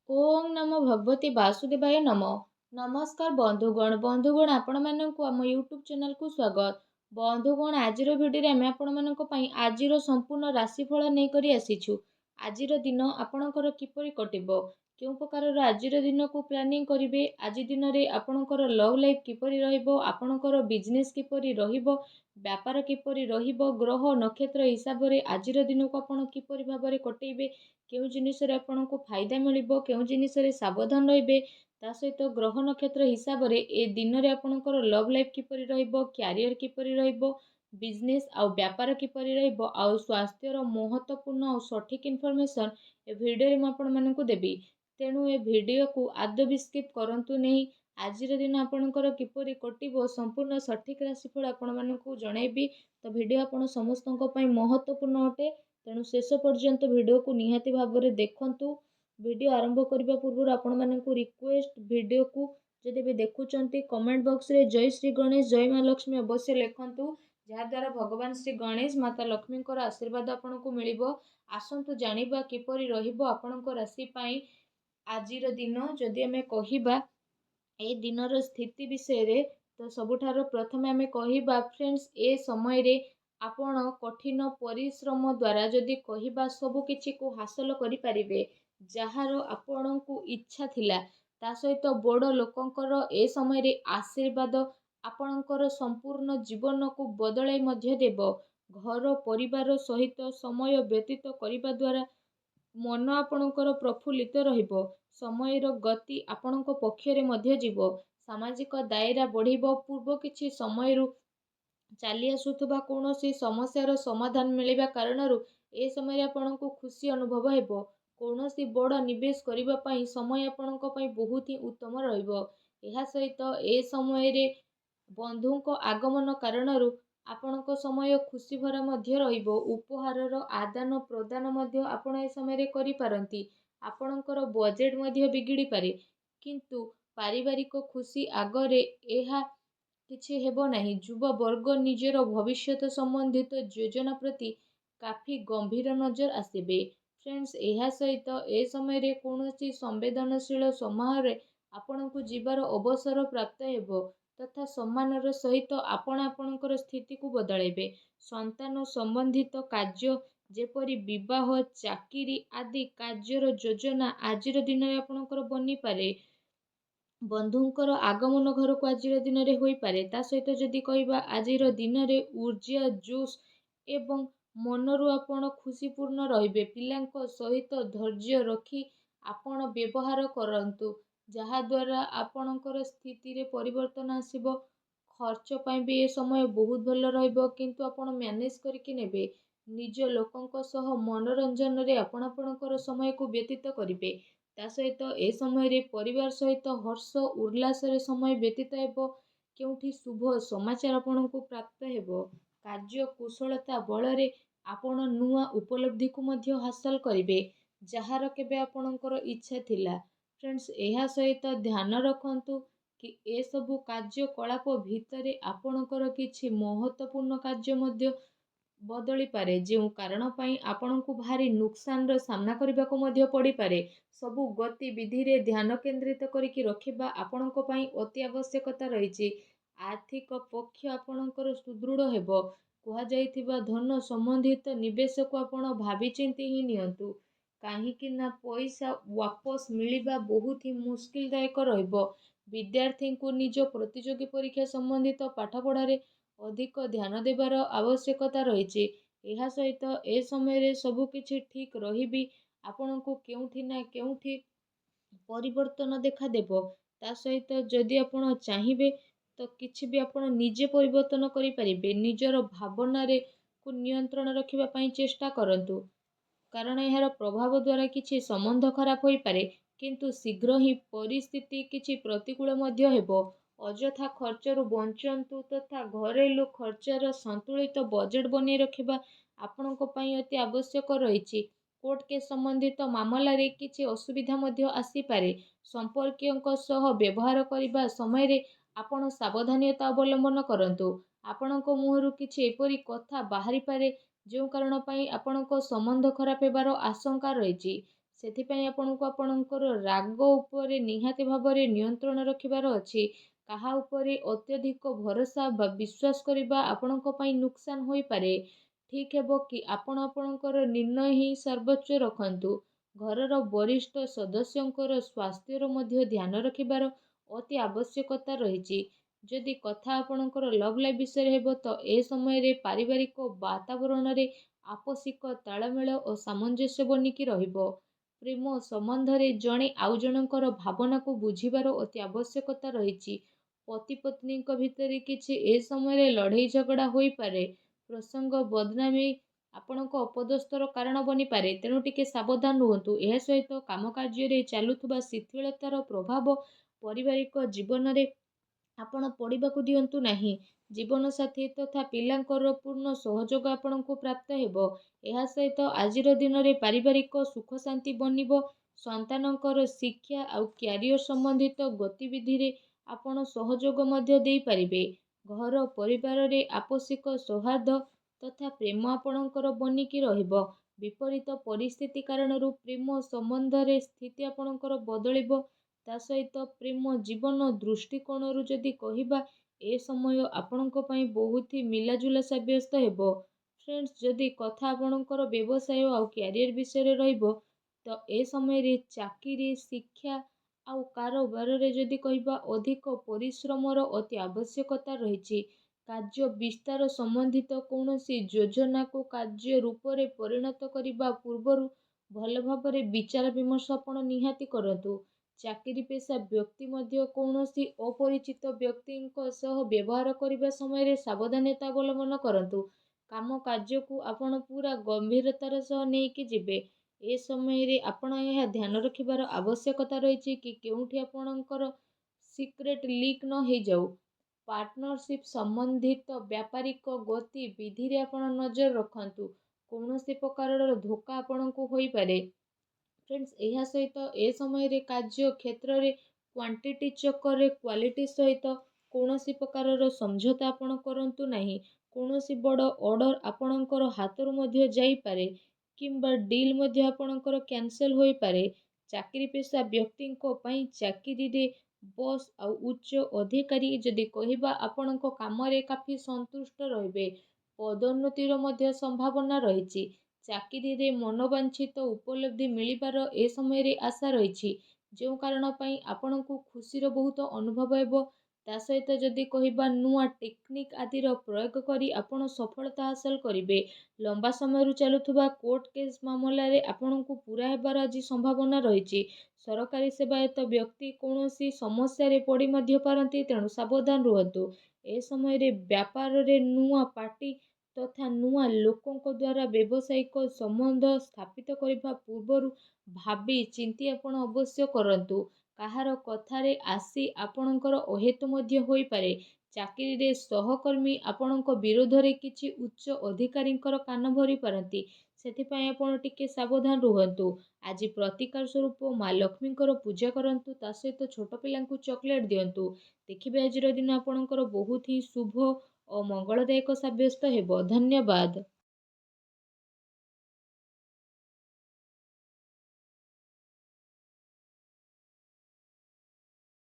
ओम नमो भगवते वासुदेवाय नमः। नमस्कार बंधुगण आपण मानक आम यूट्यूब चैनल को स्वागत। बंधुगण आजिर भिडियो आम आपण आजिर संपूर्ण राशिफल नहीं करी आसीछु। आजिर दिन आपणकर किपरि कटिबो, केउ प्रकार आजिर दिन को प्लानिंग करिवे, आज दिन रे आपणकर लव लाइफ किपरि रहिबो, आपणकर बिजनेस किपरि रहिबो, व्यापार किपरि रहिबो, ग्रह नक्षत्र हिसाब रे आजिर दिन को आपण किपरि भाबरे कटेइबे, केउ जिनिस रे आपणको फायदा मिलिबो, केउ जिनिस रे सावधान रहिबे, ता सहित ग्रह नक्षत्र हिसाब रे ए दिन रे आपणकर लव लाइफ किपरि रहिबो, क्यारियर किपरि रहिबो, बिजनेस आउ व्यापार किपरि रहिबो, आउ स्वास्थ्यर महत्वपूर्ण आउ सठिक इनफॉरमेशन ए भिडियो रे म आपण मानकु देबी। तेणु ए भिडियो को आदौ भी स्किप करंतु नहीं। आजिर दिन आपणकर किपरि कटिबो संपूर्ण सठिक राशिफल आपण मानकु जणाइबी। तो भिडियो आपण समस्तଙ୍କ ପାଇଁ महत्वपूर्ण अटे, तेणु शेष पर्यंत भिडियो को निहाती भाव में देखंतु। भिडियो आरंभ करने पूर्व आपण मानकु रिक्वेस्ट, भिडियो को जदि भी देखुचंती कमेंट बॉक्स रे जय श्री गणेश जय माँ लक्ष्मी अवश्य लिखंतु, जहाद्वारा भगवान श्री गणेश माता लक्ष्मी आशीर्वाद आपको मिलिबो। आसंतु जानिबा किपरि रहिबो आपणको राशि पई आजिर दिन। जदि आमे कहिबा ए दिनर स्थिति विषय रे, तो सबुठार प्रथम आमे कहिबा फ्रेंड्स, ए समय रे आपण कठिन परिश्रम द्वारा जदि कहिबा सब किछि को हासिल करि परिबे, जहार आपणको इच्छा थिला, ता सहित बड़ लोकंकर ए समय रे आशीर्वाद आपणकर संपूर्ण जीवन को बदलाई मध्य देबो। घर परिवार सहित समय व्यतीत करिबा द्वारा मन आपणकर प्रफुल्लित रहिबो। समयर गति आपणको पक्षरे मध्य जीवो। सामाजिक दायरा बढ़िबो। पूर्व किछि समयरु चाली आसुथबा कौनसी समस्यार समाधान मिलिबा कारणरू ए समय आपणको खुशी अनुभव हेबो। कौनसी बड़ निवेश करिबा पई समय आपणको पई बहुत ही उत्तम रहिबो। एहा सहित ए समय रे बंधुको आगमन कारणरू आपणको समय खुशी भरा मध्य रहिबो। उपहारर आदान प्रदान मध्य आपण ए समय रे करि पारंती। आपणकर बजेट मध्य बिगिड़ी पारे, किंतु पारिवारिक खुशी आगरे एहा किछि हेबो नाही। युवा वर्ग निजर भविष्यत संबंधित योजना प्रति काफी गंभीर नजर आसिबे। फ्रेंड्स, एहा सहित ए समय रे कौनसी संवेदनशील समारोह आपणको जीवार अवसर प्राप्त हेबो, तथा सम्मानर सहित आपण आपणकर स्थिति को बदलाइबे। संतान संबंधित कार्य जेपरि विवाह, चाकिरी आदि कार्यर योजना आजिर दिन रे आपणकर बनी पारे। बंधुंकर आगमन घर को आजिर दिन रे होई पारे। ता सहित जदि कहिबा आजिर दिन रे ऊर्जा जोश एवं मनरु आपण खुशीपूर्ण रहिबे। पिलांको सहित धैर्य रखी आपण व्यवहार करंतु, जहा द्वारा आपणकर स्थिति रे परिवर्तन आसीबो। खर्च पई भी ए समय बहुत भल रहिबो, किंतु आपण मैनेज करके नेबे। निज लोकंक सह मनोरंजन रे आपण आपणकर समय को व्यतीत करिबे। ता सहित ए समय रे परिवार सहित हर्ष उल्लास रे समय व्यतीत हेबो। केउठी शुभ समाचार आपणको प्राप्त हेबो। कार्य कुशलता बल रे आपण नुआ उपलब्धि को मध्य हासिल करिबे, जहार केबे आपणकर इच्छा थिला। फ्रेंड्स, एहा सहित ध्यान रखंतु कि ए सबु कार्यकलाप भितरे आपणकर किछि महत्वपूर्ण कार्य मध्य बदली पारे, जो कारण पई आपणको भारी नुकसान रो सामना करबा को मध्य पड़ी पारे। सबु गतिविधि रे ध्यान केंद्रित करिकि रखिबा आपणको पई अति आवश्यकता रहिछि। आर्थिक पक्ष आपणकर सुदृढ़ हेबो। कुहा जाइथिबा धन संबंधित निवेश को आपण भाबी चिंती ही नियंतु, काहेकि ना पैसा वापस मिलिबा बहुत ही मुश्किल दायक रहिबो। विद्यार्थी को निज प्रतियोगी परीक्षा संबंधित पाठपढ़ा रे अधिक ध्यान देवार आवश्यकता रहिछि। एहा सहित ए समय रे सबु किछि ठीक रहिबी। आपणको केउठी ना केउठी परिवर्तन देखा देबो। ता सहित जदि आपण चाहिबे तो किछि भी आपण निजे परिवर्तन करि परिबे। निजर भावना रे को नियंत्रण रखिबा पई चेष्टा करंतु, कारण एहार प्रभाव द्वारा किछि संबंध खराब होई पारे, किंतु शीघ्र ही परिस्थिति किछि प्रतिकूल मध्य हेबो। अजथा खर्चरु बंचंतु, तथा घरेलू खर्चर संतुलित बजेट बनी रखिबा आपणको पई अति आवश्यक रहिछि। कोर्ट के संबंधित मामला रे किछि असुविधा मध्य आसी पारे। संपर्कीयଙ୍କ सह व्यवहार करिबा समय रे आपण सावधानता अवलंबन करंतु। आपणको मुहरु किछि एपरि कथा बाहरी पारे, जो कारण पई आपणको संबंध खराब हेबार आशंका रहिछि। ସେଥିପାଇଁ ଆପଣଙ୍କୁ ଆପଣଙ୍କର ରାଗ ଉପରେ ନିହାତି ଭାବରେ ନିୟନ୍ତ୍ରଣ ରଖିବାର ଅଛି। କାହା ଉପରେ ଅତ୍ୟଧିକ ଭରସା ବା ବିଶ୍ୱାସ କରିବା ଆପଣଙ୍କ ପାଇଁ ନୁକସାନ ହୋଇପାରେ। ଠିକ୍ ହେବ କି ଆପଣ ଆପଣଙ୍କର ନିର୍ଣ୍ଣୟ ହିଁ ସର୍ବୋଚ୍ଚ ରଖନ୍ତୁ। ଘରର ବରିଷ୍ଠ ସଦସ୍ୟଙ୍କର ସ୍ୱାସ୍ଥ୍ୟର ମଧ୍ୟ ଧ୍ୟାନ ରଖିବାର ଅତି ଆବଶ୍ୟକତା ରହିଛି। ଯଦି କଥା ଆପଣଙ୍କର ଲଭ୍ ଲାଇଫ୍ ବିଷୟରେ ହେବ ତ ଏ ସମୟରେ ପାରିବାରିକ ବାତାବରଣରେ ଆପୋଷିକ ତାଳମେଳ ଓ ସାମଞ୍ଜସ୍ୟ ବନିକି ରହିବ। ପ୍ରେମ ସମ୍ବନ୍ଧରେ ଜଣେ ଆଉ ଜଣଙ୍କର ଭାବନାକୁ ବୁଝିବାର ଅତି ଆବଶ୍ୟକତା ରହିଛି। ପତି ପତ୍ନୀଙ୍କ ଭିତରେ କିଛି ଏ ସମୟରେ ଲଢ଼େଇ ଝଗଡ଼ା ହୋଇପାରେ। ପ୍ରସଙ୍ଗ ବଦନାମୀ ଆପଣଙ୍କ ଅପଦସ୍ଥର କାରଣ ବନିପାରେ, ତେଣୁ ଟିକେ ସାବଧାନ ରୁହନ୍ତୁ। ଏହା ସହିତ କାମ କାର୍ଯ୍ୟରେ ଚାଲୁଥିବା ଶିଥିଳତାର ପ୍ରଭାବ ପାରିବାରିକ ଜୀବନରେ ଆପଣ ପଡ଼ିବାକୁ ଦିଅନ୍ତୁ ନାହିଁ। ଜୀବନସାଥୀ ତଥା ପିଲାଙ୍କର ପୂର୍ଣ୍ଣ ସହଯୋଗ ଆପଣଙ୍କୁ ପ୍ରାପ୍ତ ହେବ। ଏହା ସହିତ ଆଜିର ଦିନରେ ପାରିବାରିକ ସୁଖ ଶାନ୍ତି ବନିବ। ସନ୍ତାନଙ୍କର ଶିକ୍ଷା ଆଉ କ୍ୟାରିୟର ସମ୍ବନ୍ଧିତ ଗତିବିଧିରେ ଆପଣ ସହଯୋଗ ମଧ୍ୟ ଦେଇପାରିବେ। ଘର ପରିବାରରେ ଆପୋଷିକ ସୌହାର୍ଦ୍ଦ୍ୟ ତଥା ପ୍ରେମ ଆପଣଙ୍କର ବନିକି ରହିବ। ବିପରୀତ ପରିସ୍ଥିତି କାରଣରୁ ପ୍ରେମ ସମ୍ବନ୍ଧରେ ସ୍ଥିତି ଆପଣଙ୍କର ବଦଳିବ। ତା ସହିତ ପ୍ରେମ ଜୀବନ ଦୃଷ୍ଟିକୋଣରୁ ଯଦି କହିବା, ଏ ସମୟ ଆପଣଙ୍କ ପାଇଁ ବହୁତ ହି ମିଲାଜୁଲା ସାବ୍ୟସ୍ତ ହେବ। ଫ୍ରେଣ୍ଡସ୍, ଯଦି କଥା ଆପଣଙ୍କର ବ୍ୟବସାୟ ଆଉ କ୍ୟାରିୟର ବିଷୟରେ ରହିବ ତ ଏ ସମୟରେ ଚାକିରି, ଶିକ୍ଷା ଆଉ କାରବାରରେ ଯଦି କହିବା ଅଧିକ ପରିଶ୍ରମର ଅତି ଆବଶ୍ୟକତା ରହିଛି। କାର୍ଯ୍ୟ ବିସ୍ତାର ସମ୍ବନ୍ଧିତ କୌଣସି ଯୋଜନାକୁ କାର୍ଯ୍ୟ ରୂପରେ ପରିଣତ କରିବା ପୂର୍ବରୁ ଭଲ ଭାବରେ ବିଚାର ବିମର୍ଶ ଆପଣ ନିହାତି କରନ୍ତୁ। ଚାକିରି ପେଶା ବ୍ୟକ୍ତି ମଧ୍ୟ କୌଣସି ଅପରିଚିତ ବ୍ୟକ୍ତିଙ୍କ ସହ ବ୍ୟବହାର କରିବା ସମୟରେ ସାବଧାନତା ଅବଲମ୍ବନ କରନ୍ତୁ। କାମ କାର୍ଯ୍ୟକୁ ଆପଣ ପୁରା ଗମ୍ଭୀରତାର ସହ ନେଇକି ଯିବେ। ଏ ସମୟରେ ଆପଣ ଏହା ଧ୍ୟାନ ରଖିବାର ଆବଶ୍ୟକତା ରହିଛି କି କେଉଁଠି ଆପଣଙ୍କର ସିକ୍ରେଟ୍ ଲିକ୍ ନ ହେଇଯାଉ। ପାର୍ଟନରସିପ୍ ସମ୍ବନ୍ଧିତ ବ୍ୟାପାରିକ ଗତିବିଧିରେ ଆପଣ ନଜର ରଖନ୍ତୁ। କୌଣସି ପ୍ରକାରର ଧୋକା ଆପଣଙ୍କୁ ହୋଇପାରେ। ଫ୍ରେଣ୍ଡସ୍, ଏହା ସହିତ ଏ ସମୟରେ କାର୍ଯ୍ୟ କ୍ଷେତ୍ରରେ କ୍ୱାଣ୍ଟିଟି ଚକ୍କରରେ କ୍ୱାଲିଟି ସହିତ କୌଣସି ପ୍ରକାରର ସମଝୋତା ଆପଣ କରନ୍ତୁ ନାହିଁ। କୌଣସି ବଡ଼ ଅର୍ଡ଼ର ଆପଣଙ୍କର ହାତରୁ ମଧ୍ୟ ଯାଇପାରେ କିମ୍ବା ଡିଲ୍ ମଧ୍ୟ ଆପଣଙ୍କର କ୍ୟାନସେଲ୍ ହୋଇପାରେ। ଚାକିରି ପେଶା ବ୍ୟକ୍ତିଙ୍କ ପାଇଁ ଚାକିରିରେ ବସ୍ ଆଉ ଉଚ୍ଚ ଅଧିକାରୀ ଯଦି କହିବା ଆପଣଙ୍କ କାମରେ କାଫି ସନ୍ତୁଷ୍ଟ ରହିବେ। ପଦୋନ୍ନତିର ମଧ୍ୟ ସମ୍ଭାବନା ରହିଛି। ଚାକିରିରେ ମନୋବାଞ୍ଛିତ ଉପଲବ୍ଧି ମିଳିବାର ଏ ସମୟରେ ଆଶା ରହିଛି, ଯେଉଁ କାରଣ ପାଇଁ ଆପଣଙ୍କୁ ଖୁସିର ବହୁତ ଅନୁଭବ ହେବ। ତା ସହିତ ଯଦି କହିବା ନୂଆ ଟେକ୍ନିକ୍ ଆଦିର ପ୍ରୟୋଗ କରି ଆପଣ ସଫଳତା ହାସଲ କରିବେ। ଲମ୍ବା ସମୟରୁ ଚାଲୁଥିବା କୋର୍ଟ କେସ୍ ମାମଲାରେ ଆପଣଙ୍କୁ ପୂରା ହେବାର ଆଜି ସମ୍ଭାବନା ରହିଛି। ସରକାରୀ ସେବାୟତ ବ୍ୟକ୍ତି କୌଣସି ସମସ୍ୟାରେ ପଡ଼ି ମଧ୍ୟ ପାରନ୍ତି, ତେଣୁ ସାବଧାନ ରୁହନ୍ତୁ। ଏ ସମୟରେ ବ୍ୟାପାରରେ ନୂଆ ପାର୍ଟି ତଥା ନୂଆ ଲୋକଙ୍କ ଦ୍ୱାରା ବ୍ୟବସାୟିକ ସମ୍ବନ୍ଧ ସ୍ଥାପିତ କରିବା ପୂର୍ବରୁ ଭାବି ଚିନ୍ତି ଆପଣ ଅବଶ୍ୟ କରନ୍ତୁ। କାହାର କଥାରେ ଆସି ଆପଣଙ୍କର ଅହେତୁ ମଧ୍ୟ ହୋଇପାରେ। ଚାକିରିରେ ସହକର୍ମୀ ଆପଣଙ୍କ ବିରୋଧରେ କିଛି ଉଚ୍ଚ ଅଧିକାରୀଙ୍କର କାନ ଭରି ପାରନ୍ତି। ସେଥିପାଇଁ ଆପଣ ଟିକେ ସାବଧାନ ରୁହନ୍ତୁ। ଆଜି ପ୍ରତିକାର ସ୍ୱରୂପ ମା ଲକ୍ଷ୍ମୀଙ୍କର ପୂଜା କରନ୍ତୁ। ତା ସହିତ ଛୋଟ ପିଲାଙ୍କୁ ଚକୋଲେଟ୍ ଦିଅନ୍ତୁ। ଦେଖିବେ ଆଜିର ଦିନ ଆପଣଙ୍କର ବହୁତ ହିଁ ଶୁଭ ଓ ମଙ୍ଗଳଦାୟକ ସାବ୍ୟସ୍ତ ହେବ। ଧନ୍ୟବାଦ।